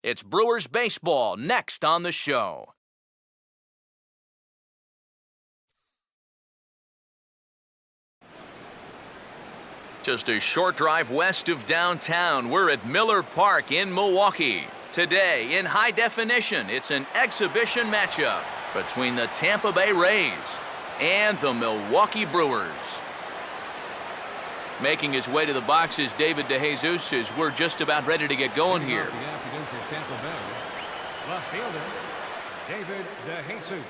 It's Brewers baseball next on the show. Just a short drive west of downtown, we're at Miller Park in Milwaukee. Today, in high definition, it's an exhibition matchup between the Tampa Bay Rays and the Milwaukee Brewers. Making his way to the box is David DeJesus as we're just about ready to get going here. Good afternoon for Tampa Bay. Left fielder, David DeJesus.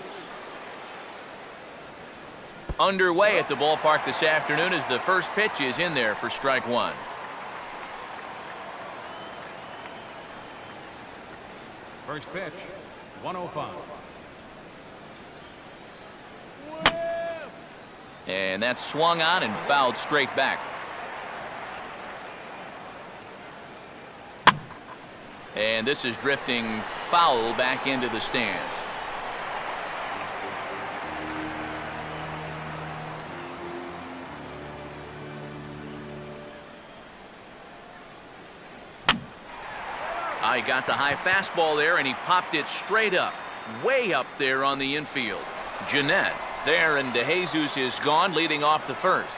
Underway at the ballpark this afternoon as the first pitch is in there for strike one. First pitch, 105. And that's swung on and fouled straight back. And this is drifting foul back into the stands. He got the high fastball there, and he popped it straight up, way up there on the infield. Jeanette there, and DeJesus is gone, leading off the first.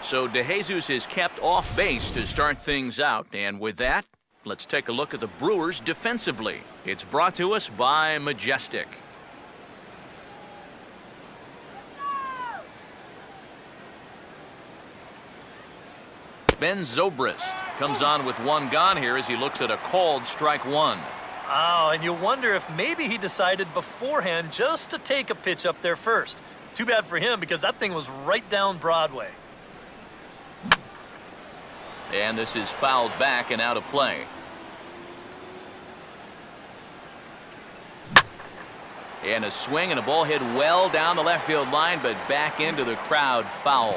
So DeJesus is kept off base to start things out, and with that, let's take a look at the Brewers defensively. It's brought to us by Majestic. Ben Zobrist comes on with one gone here as he looks at a called strike one. Oh, and you wonder if maybe he decided beforehand just to take a pitch up there first. Too bad for him because that thing was right down Broadway. And this is fouled back and out of play. And a swing and a ball hit well down the left field line, but back into the crowd, foul.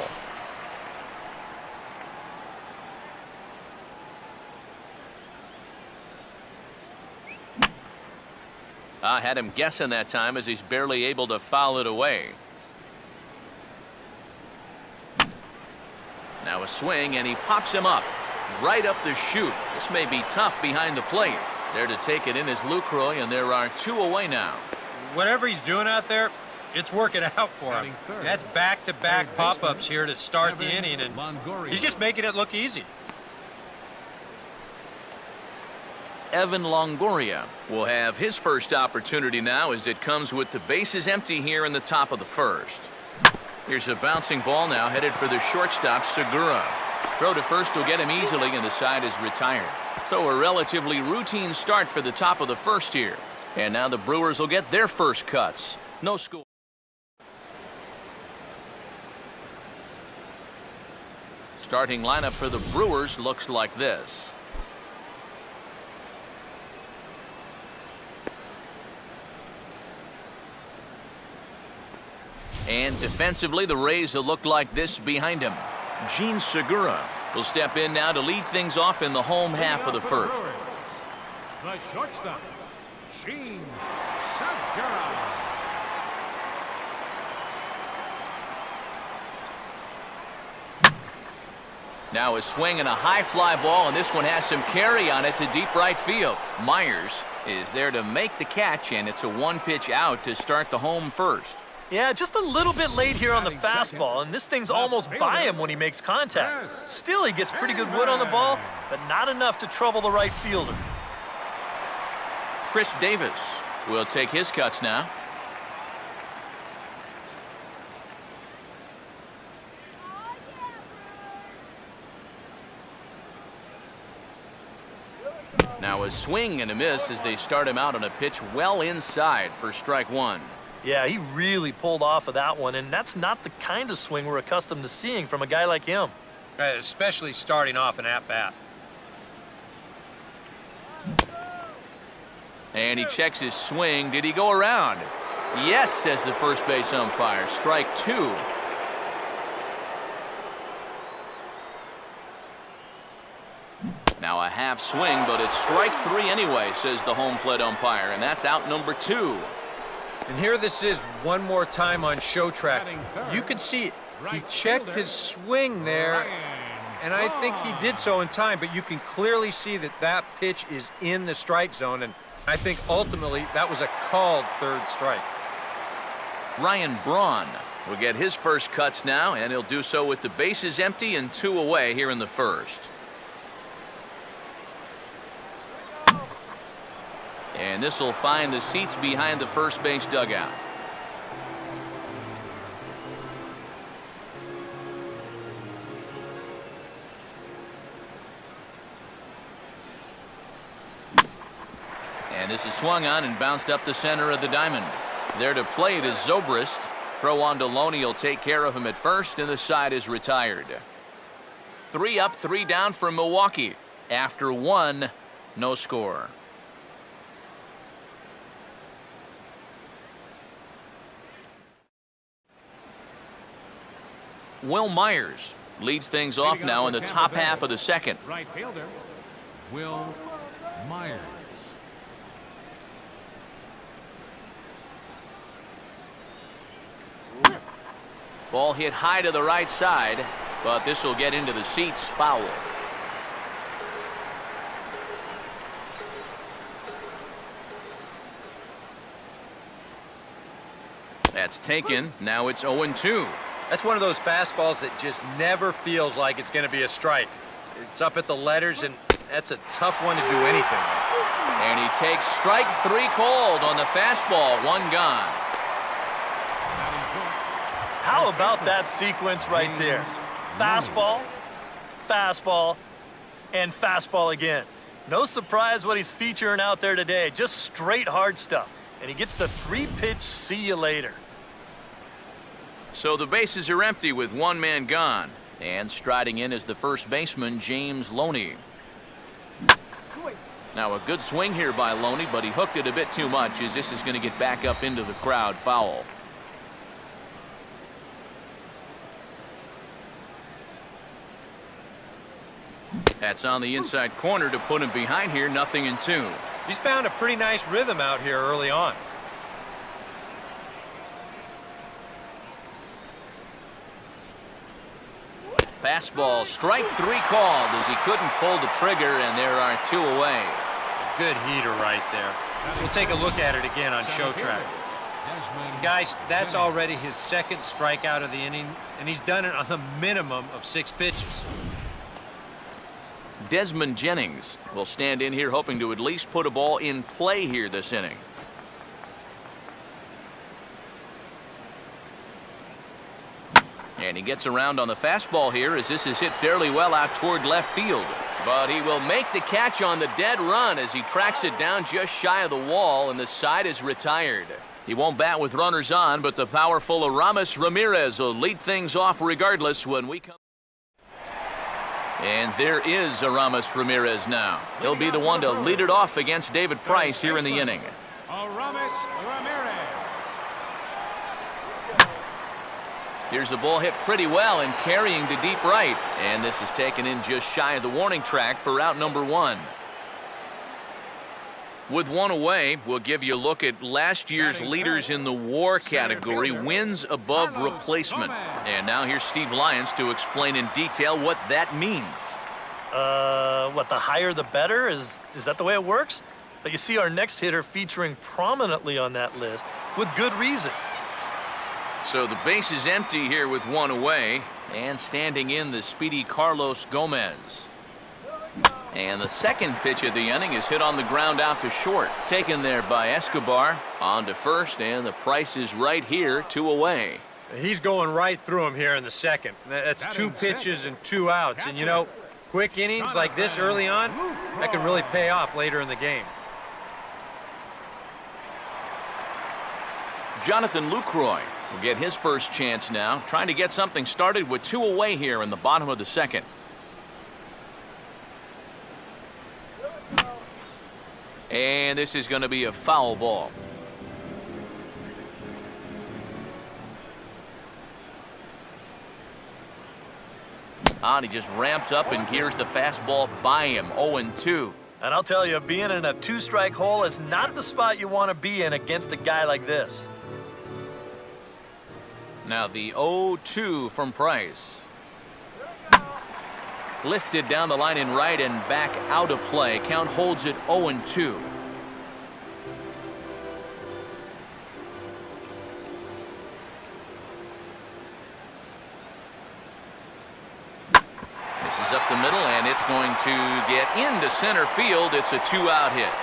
I had him guessing that time as he's barely able to foul it away. Now a swing, and he pops him up, right up the chute. This may be tough behind the plate. There to take it in is LUCROY, and there are two away now. Whatever he's doing out there, it's working out for him. That's back-to-back pop-ups here to start the inning, and he's just making it look easy. Evan Longoria will have his first opportunity now as it comes with the bases empty here in the top of the first. Here's a bouncing ball now headed for the shortstop, Segura. Throw to first will get him easily, and the side is retired. So a relatively routine start for the top of the first here. And now the Brewers will get their first cuts. No score. Starting lineup for the Brewers looks like this. And defensively, the Rays will look like this behind him. Jean Segura will step in now to lead things off in the home half of the first. The shortstop, Jean Segura. Now a swing and a high fly ball, and this one has some carry on it to deep right field. Myers is there to make the catch, and it's a one-pitch out to start the home first. Yeah, just a little bit late here on the fastball, and this thing's almost by him when he makes contact. Still, he gets pretty good wood on the ball, but not enough to trouble the right fielder. Chris Davis will take his cuts now. Now a swing and a miss as they start him out on a pitch well inside for strike one. Yeah, he really pulled off of that one, and that's not the kind of swing we're accustomed to seeing from a guy like him. Right, especially starting off an at-bat. And he checks his swing. Did he go around? Yes, says the first base umpire. Strike two. Now a half swing, but it's strike three anyway, says the home plate umpire, and that's out number two. And here this is one more time on show track. You can see it. He checked his swing there, and I think he did so in time, but you can clearly see that that pitch is in the strike zone, and I think ultimately that was a called third strike. Ryan Braun will get his first cuts now, and he'll do so with the bases empty and 2 away here in the first. And this will find the seats behind the first base dugout. And this is swung on and bounced up the center of the diamond. There to play it is Zobrist. Throw on to Loney will take care of him at first, and the side is retired. 3 up, 3 down for Milwaukee. After 1, no score. Will Myers leads things off now in the top half of the second. Right fielder, Will Myers. Ball hit high to the right side, but this will get into the seats, foul. That's taken. Now it's 0-2. That's one of those fastballs that just never feels like it's going to be a strike. It's up at the letters, and that's a tough one to do anything. And he takes strike 3 called on the fastball. 1 gone. How about that sequence right there? Fastball, fastball, and fastball again. No surprise what he's featuring out there today. Just straight hard stuff. And he gets the 3-pitch see you later. So the bases are empty with 1 man gone. And striding in is the first baseman, James Loney. Now a good swing here by Loney, but he hooked it a bit too much as this is going to get back up into the crowd, foul. That's on the inside corner to put him behind here, 0-2. He's found a pretty nice rhythm out here early on. Fastball, strike 3 called as he couldn't pull the trigger, and there are 2 away. Good heater right there. We'll take a look at it again on show track. Guys, that's already his 2nd strikeout of the inning, and he's done it on a minimum of 6 pitches. Desmond Jennings will stand in here hoping to at least put a ball in play here this inning. And he gets around on the fastball here as this is hit fairly well out toward left field. But he will make the catch on the dead run as he tracks it down just shy of the wall, and the side is retired. He won't bat with runners on, but the powerful RAMIREZ will lead things off regardless when we come. And there is RAMIREZ now. He'll be the one to lead it off against David Price here in the inning. Ramirez. Here's the ball hit pretty well and carrying to deep right. And this is taken in just shy of the warning track for out number 1. With 1 away, we'll give you a look at last year's leaders in the WAR category, wins above replacement. And now here's Steve Lyons to explain in detail what that means. What, the higher the better? Is that the way it works? But you see our next hitter featuring prominently on that list with good reason. So the base is empty here with 1 away, and standing in the speedy Carlos Gomez. And the second pitch of the inning is hit on the ground out to short. Taken there by Escobar. On to first, and the Price is right here, 2 away. He's going right through him here in the second. That's 2 pitches and 2 outs. And, you know, quick innings like this early on, that can really pay off later in the game. Jonathan Lucroy will get his first chance now, trying to get something started with 2 away here in the bottom of the second. And this is going to be a foul ball. And he just ramps up and gears the fastball by him, 0-2. And I'll tell you, being in a 2-strike hole is not the spot you want to be in against a guy like this. Now the 0-2 from Price. Lifted down the line in right and back out of play. Count holds it 0-2. This is up the middle, and it's going to get into center field. It's a 2-out hit.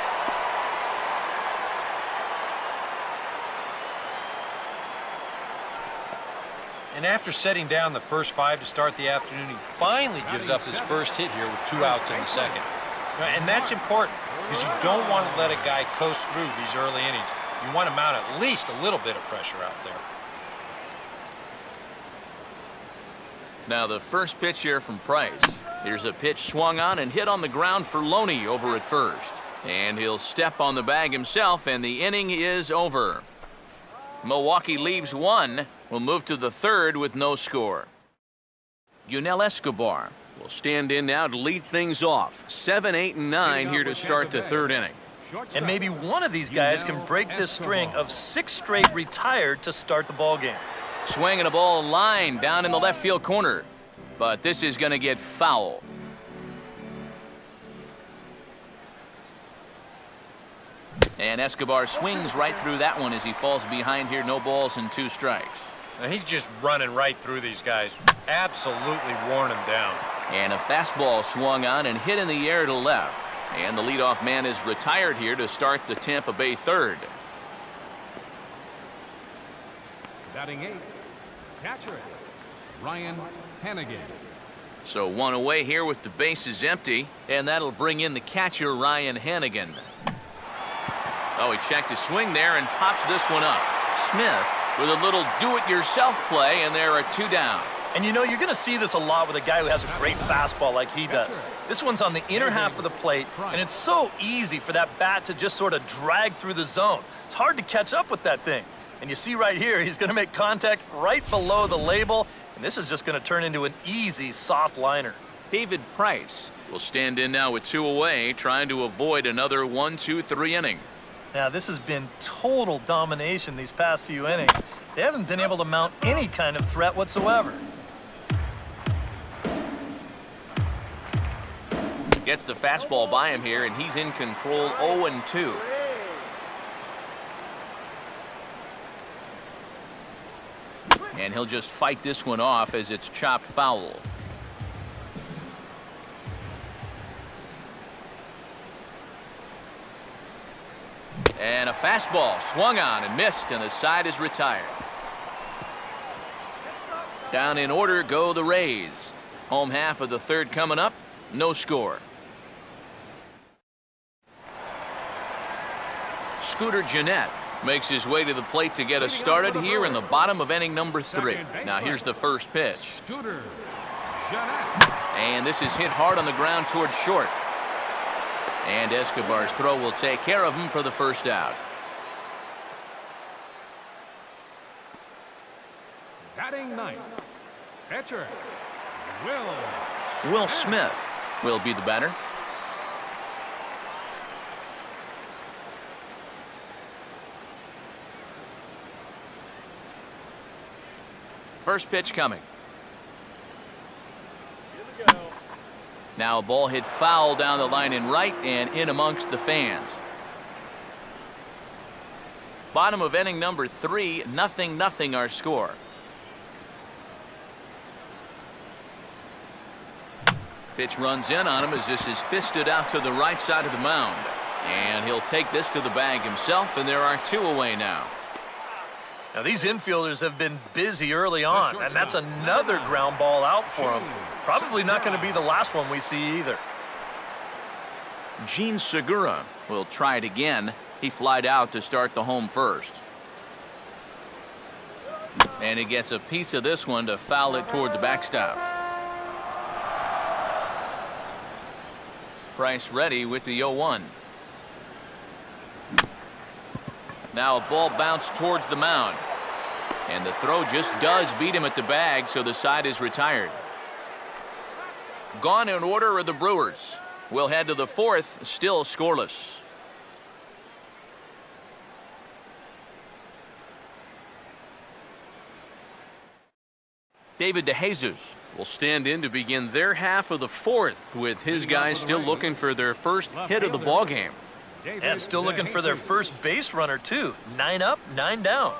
And after setting down the first 5 to start the afternoon, he finally gives up his first hit here with 2 outs in the second. And that's important because you don't want to let a guy coast through these early innings. You want to mount at least a little bit of pressure out there. Now the first pitch here from Price. Here's a pitch swung on and hit on the ground for Loney over at first. And he'll step on the bag himself, and the inning is over. Milwaukee leaves 1. We'll move to the 3rd with no score. Yunel Escobar will stand in now to lead things off. 7, 8, and 9 here to start the 3rd inning. And maybe one of these guys can break this string of 6 straight retired to start the ball game. Swinging a ball line down in the left field corner. But this is going to get foul. And Escobar swings right through that one as he falls behind here. No balls and 2 strikes. Now he's just running right through these guys. Absolutely worn them down. And a fastball swung on and hit in the air to left. And the leadoff man is retired here to start the Tampa Bay 3rd. Batting 8, catcher, Ryan Hannigan. So 1 away here with the bases empty. And that'll bring in the catcher, Ryan Hannigan. Oh, he checked his swing there and pops this one up. Smith with a little do-it-yourself play, and there are 2 down. And you know, you're going to see this a lot with a guy who has a great fastball like he does. This one's on the inner half of the plate, and it's so easy for that bat to just sort of drag through the zone. It's hard to catch up with that thing. And you see right here, he's going to make contact right below the label, and this is just going to turn into an easy, soft liner. David Price will stand in now with 2 away, trying to avoid another 1-2-3 inning. Now, this has been total domination these past few innings. They haven't been able to mount any kind of threat whatsoever. Gets the fastball by him here, and he's in control 0-2. And he'll just fight this one off as it's chopped foul. And a fastball swung on and missed, and the side is retired. Down in order go the Rays. Home half of the 3rd coming up. No score. Scooter Gennett makes his way to the plate to get us started here in the bottom of inning number 3. Now here's the first pitch. And this is hit hard on the ground towards short. And Escobar's throw will take care of him for the first out. Batting 9th, catcher, Will Smith will be the batter. First pitch coming. Now a ball hit foul down the line in right and in amongst the fans. Bottom of inning number 3, 0-0 our score. Pitch runs in on him as this is fisted out to the right side of the mound. And he'll take this to the bag himself, and there are 2 away now. Now, these infielders have been busy early on, and that's another ground ball out for them. Probably not going to be the last one we see either. Gene Segura will try it again. He flied out to start the home first. And he gets a piece of this one to foul it toward the backstop. Price ready with the 0-1. Now a ball bounced towards the mound. And the throw just does beat him at the bag, so the side is retired. Gone in order are the Brewers. We'll head to the 4th, still scoreless. David DeJesus will stand in to begin their half of the fourth, with his guys still looking for their first hit of the ballgame. And still looking for their first base runner, too. 9 up, 9 down.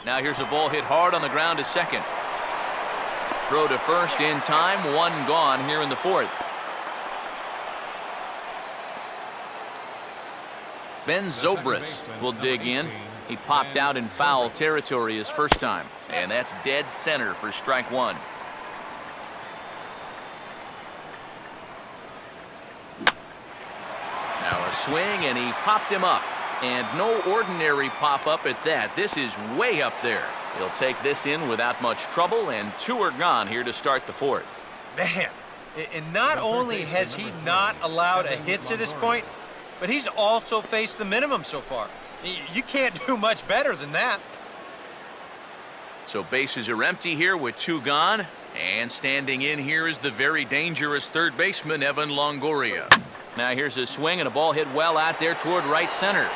Now here's a ball hit hard on the ground to second. Throw to first in time, one gone here in the fourth. Ben Zobrist will dig in. He popped out in foul territory his first time, and that's dead center for strike one. Now a swing, and he popped him up. And no ordinary pop-up at that. This is way up there. He'll take this in without much trouble, and two are gone here to start the fourth. Man, and not only has he not allowed a hit to this point, but he's also faced the minimum so far. You can't do much better than that. So bases are empty here with two gone, and standing in here is the very dangerous third baseman, Evan Longoria. Now here's a swing and a ball hit well out there toward right center.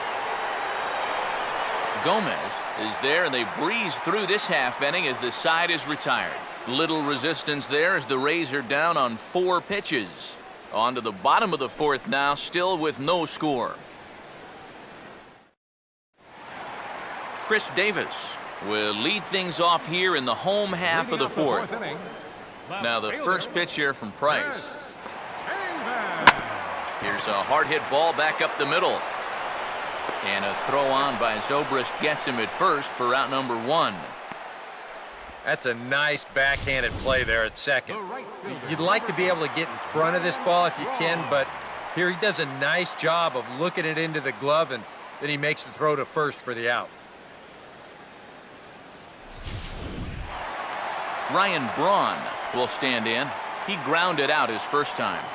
Gomez is there, and they breeze through this half inning as the side is retired. Little resistance there as the Rays are down on 4 pitches. On to the bottom of the fourth now, still with no score. Chris Davis will lead things off here in the home half of the fourth. Now the first pitch here from Price. Here's a hard hit ball back up the middle. And a throw on by Zobrist gets him at first for out number 1. That's a nice backhanded play there at second. You'd like to be able to get in front of this ball if you can, but here he does a nice job of looking it into the glove, and then he makes the throw to first for the out. Ryan Braun will stand in. He grounded out his first time.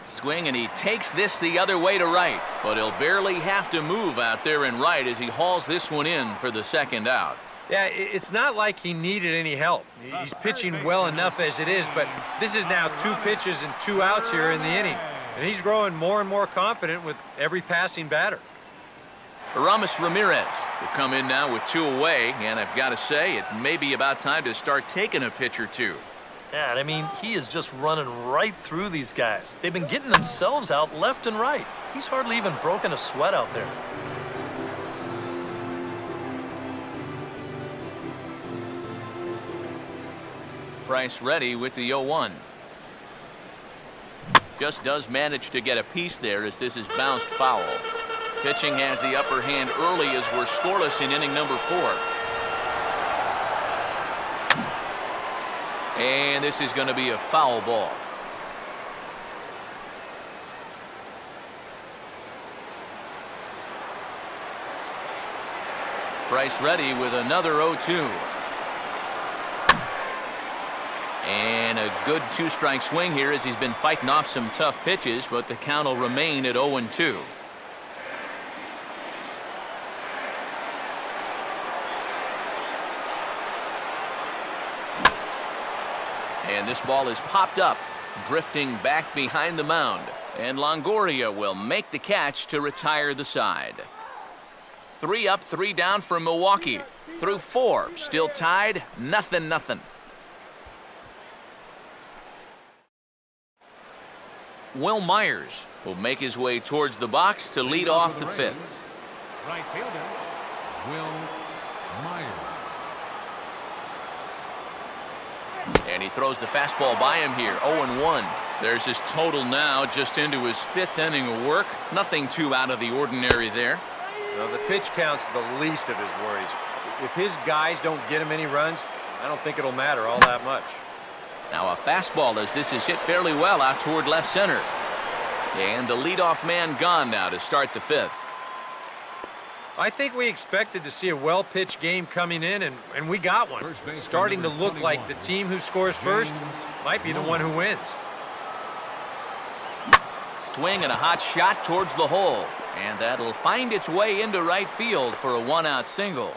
Swing, and he takes this the other way to right, but he'll barely have to move out there in right as he hauls this one in for the second out. Yeah, it's not like he needed any help. He's pitching well enough as it is, but this is now 2 pitches and 2 outs here in the inning, and he's growing more and more confident with every passing batter. Ramirez will come in now with 2 away, and I've got to say, it may be about time to start taking a pitch or two. Yeah, I mean, he is just running right through these guys. They've been getting themselves out left and right. He's hardly even broken a sweat out there. Price ready with the 0-1. Just does manage to get a piece there as this is bounced foul. Pitching has the upper hand early as we're scoreless in inning number 4. And this is going to be a foul ball. Price ready with another 0-2. And a good 2-strike swing here as he's been fighting off some tough pitches, but the count will remain at 0-2. And this ball is popped up, drifting back behind the mound. And Longoria will make the catch to retire the side. 3 up, 3 down for Milwaukee. Through 4, still tied, 0-0. Will Myers will make his way towards the box to lead off the 5th. Right fielder, Will Myers. And he throws the fastball by him here, 0-1. There's his total now, just into his 5th inning of work. Nothing too out of the ordinary there. Well, the pitch count's the least of his worries. If his guys don't get him any runs, I don't think it'll matter all that much. Now a fastball as this is hit fairly well out toward left center. And the leadoff man gone now to start the 5th. I think we expected to see a well-pitched game coming in, and we got one. Starting to look like the team who scores first might be the one who wins. Swing and a hot shot towards the hole. And that'll find its way into right field for a 1-out single.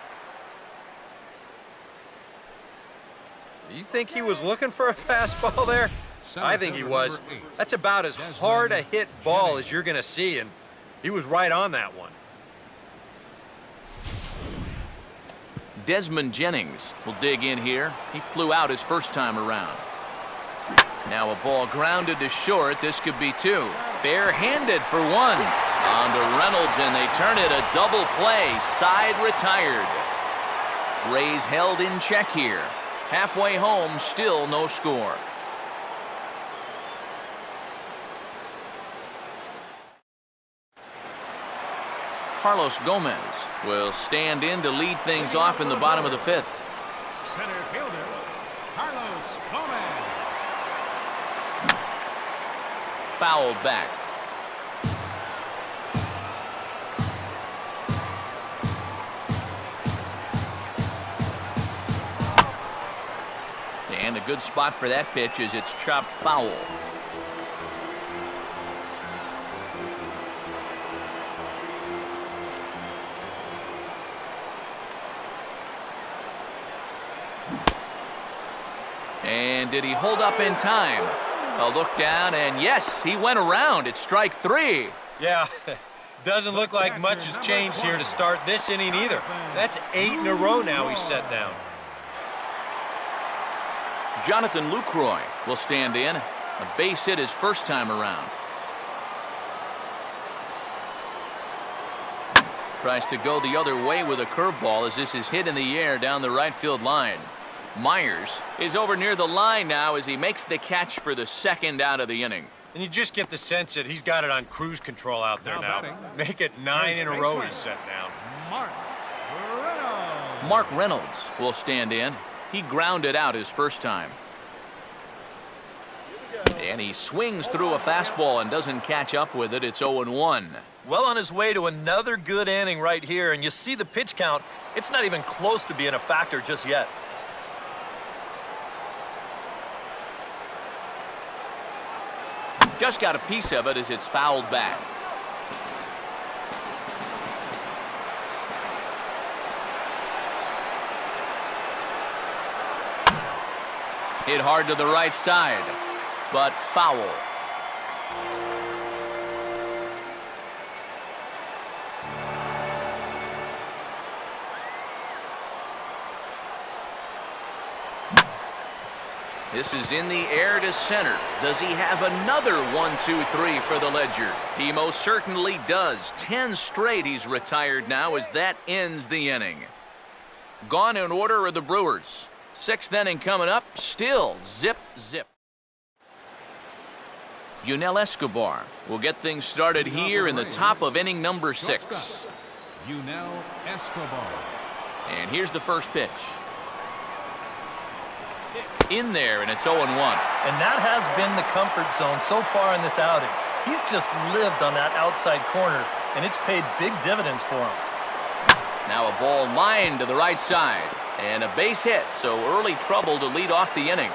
You think he was looking for a fastball there? I think he was. That's about as hard a hit ball as you're going to see, and he was right on that one. Desmond Jennings will dig in here. He flew out his first time around. Now a ball grounded to short. This could be two. Barehanded for one. On to Reynolds, and they turn it a double play. Side retired. Rays held in check here. Halfway home, still no score. Carlos Gomez will stand in to lead things off in the bottom of the fifth. Center fielder, Carlos Gomez. Fouled back. And a good spot for that pitch as it's chopped foul. And did he hold up in time? A look down, and yes, he went around. It's strike three. Yeah, doesn't look like much has changed here to start this inning either. That's 8 in a row now he's set down. Jonathan LUCROY will stand in. A base hit his first time around. Tries to go the other way with a curveball as this is hit in the air down the right field line. Myers is over near the line now as he makes the catch for the second out of the inning. And you just get the sense that he's got it on cruise control out there now. Make it 9 in a row he's set down. Mark Reynolds. Mark Reynolds will stand in. He grounded out his first time. And he swings through a fastball and doesn't catch up with it. It's 0-1. Well on his way to another good inning right here, and you see the pitch count. It's not even close to being a factor just yet. Just got a piece of it as it's fouled back. Hit hard to the right side, but foul. This is in the air to center. Does he have another 1-2-3 for the ledger? He most certainly does. 10 straight he's retired now as that ends the inning. Gone in order are the Brewers. 6th inning coming up. Still zip, zip. Yunel Escobar will get things started here in the top of inning number 6. Yunel Escobar. And here's the first pitch. In there, and it's 0-1. And that has been the comfort zone so far in this outing. He's just lived on that outside corner, and it's paid big dividends for him. Now a ball lined to the right side, and a base hit, so early trouble to lead off the inning.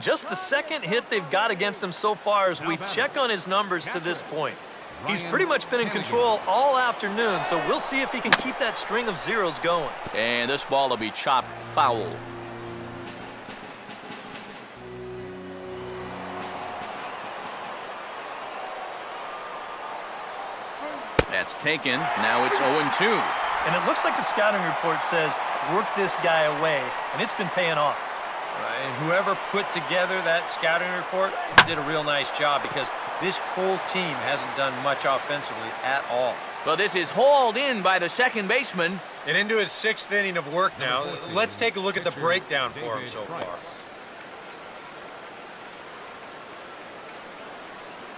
Just the second hit they've got against him so far as we check on his numbers to this point. He's pretty much been in control all afternoon, so we'll see if he can keep that string of zeros going. And this ball will be chopped foul. That's taken. Now it's 0-2. And it looks like the scouting report says, work this guy away, and it's been paying off. And whoever put together that scouting report did a real nice job because this whole team hasn't done much offensively at all. Well, this is hauled in by the second baseman. And into his 6th inning of work now. Let's take a look at the breakdown for him so far.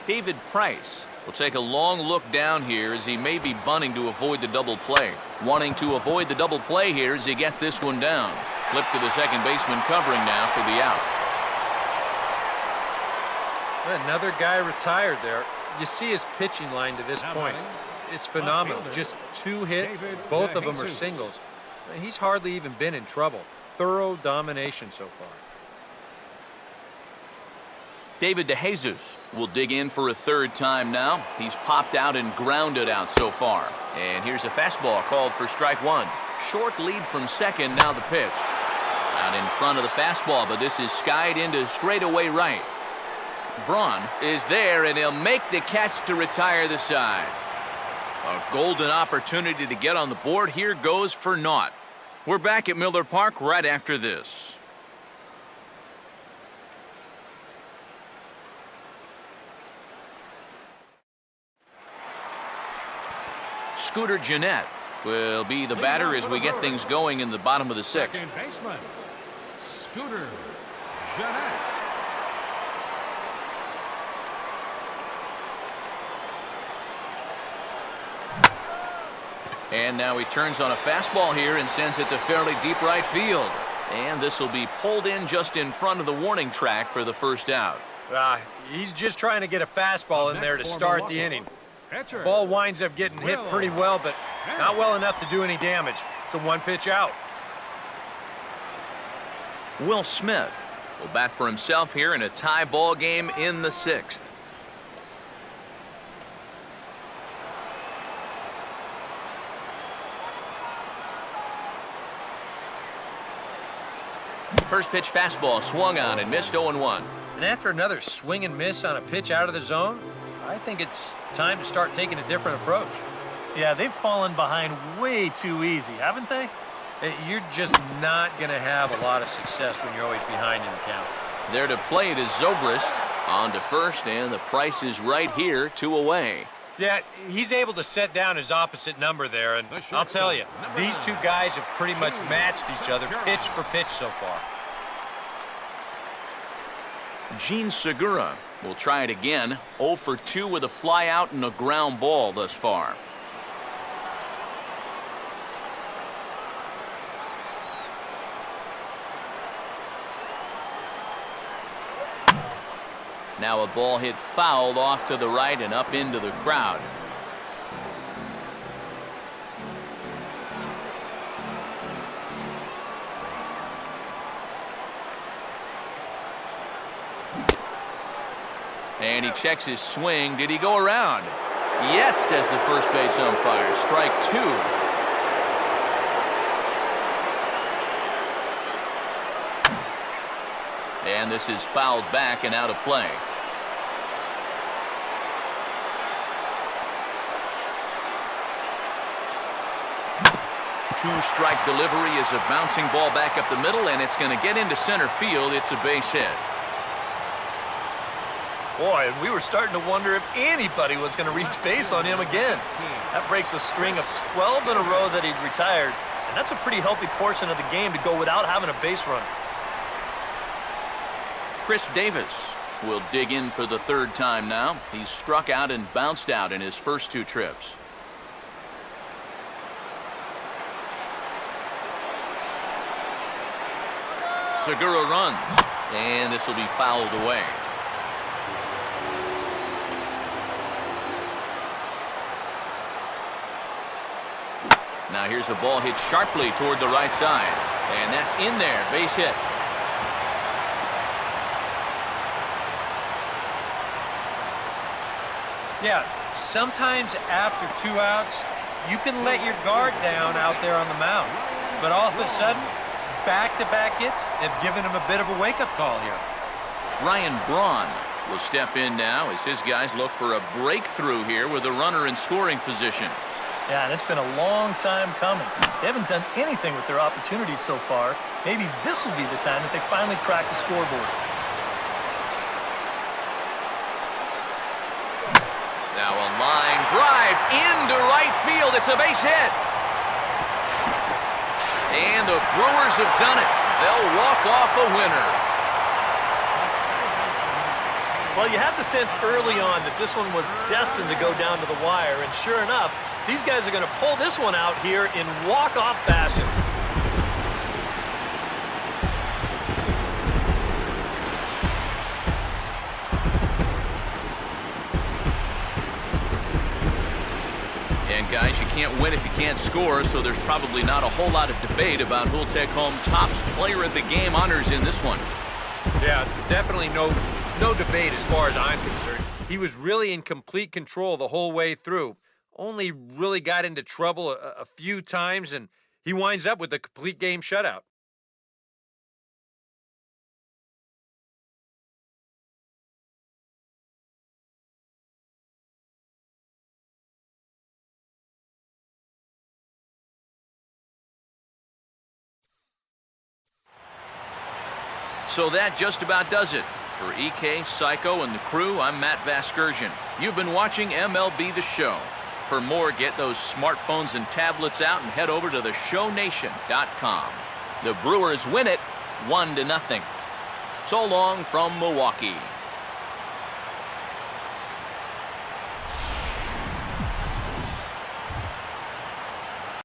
David Price will take a long look down here as he may be bunting to avoid the double play. Wanting to avoid the double play here as he gets this one down. Flip to the second baseman covering now for the out. Another guy retired there. You see his pitching line to this point. It's phenomenal. Just 2 hits, both of them are singles. He's hardly even been in trouble. Thorough domination so far. David DeJesus will dig in for a third time now. He's popped out and grounded out so far. And here's a fastball called for strike one. Short lead from second, now the pitch. Out in front of the fastball, but this is skied into straightaway right. Braun is there, and he'll make the catch to retire the side. A golden opportunity to get on the board here goes for naught. We're back at Miller Park right after this. Scooter Gennett will be the batter as we get things going in the bottom of the sixth. Second baseman, Scooter Gennett. And now he turns on a fastball here and sends it to fairly deep right field. And this will be pulled in just in front of the warning track for the first out. He's just trying to get a fastball in there to start the inning. Ball winds up getting hit pretty well, but not well enough to do any damage. It's a one-pitch out. Will Smith will bat for himself here in a tie ball game in the sixth. First pitch fastball swung on and missed 0-1. And after another swing and miss on a pitch out of the zone, I think it's time to start taking a different approach. Yeah, they've fallen behind way too easy, haven't they? You're just not going to have a lot of success when you're always behind in the count. There to play it is Zobrist on to first, and the price is right here, 2 away. Yeah, he's able to set down his opposite number there, and I'll tell you, these two guys have pretty much matched each other pitch for pitch so far. Gene Segura will try it again. 0 for 2 with a fly out and a ground ball thus far. Now a ball hit fouled off to the right and up into the crowd. And he checks his swing. Did he go around? Yes, says the first base umpire. Strike 2. And this is fouled back and out of play. Two-strike delivery is a bouncing ball back up the middle, and it's going to get into center field. It's a base hit. Boy, and we were starting to wonder if anybody was going to reach base on him again. That breaks a string of 12 in a row that he'd retired, and that's a pretty healthy portion of the game to go without having a base runner. Chris Davis will dig in for the third time now. He's struck out and bounced out in his first 2 trips. Segura runs, and this will be fouled away. Now here's a ball hit sharply toward the right side, and that's in there, base hit. Yeah, sometimes after 2 outs, you can let your guard down out there on the mound. But all of a sudden, back-to-back hits have given him a bit of a wake-up call here. Ryan Braun will step in now as his guys look for a breakthrough here with a runner in scoring position. Yeah, and it's been a long time coming. They haven't done anything with their opportunities so far. Maybe this will be the time that they finally crack the scoreboard. Now a line drive into right field. It's a base hit. And the Brewers have done it. They'll walk off a winner. Well, you had the sense early on that this one was destined to go down to the wire, and sure enough, these guys are going to pull this one out here in walk-off fashion. And guys, you can't win if you can't score, so there's probably not a whole lot of debate about who'll take home Topps Player of the Game honors in this one. Yeah, definitely no No debate as far as I'm concerned. He was really in complete control the whole way through. Only really got into trouble a few times, and he winds up with a complete game shutout. So that just about does it. For EK, Psycho, and the crew, I'm Matt Vasgersian. You've been watching MLB The Show. For more, get those smartphones and tablets out and head over to theshownation.com. The Brewers win it 1-0. So long from Milwaukee.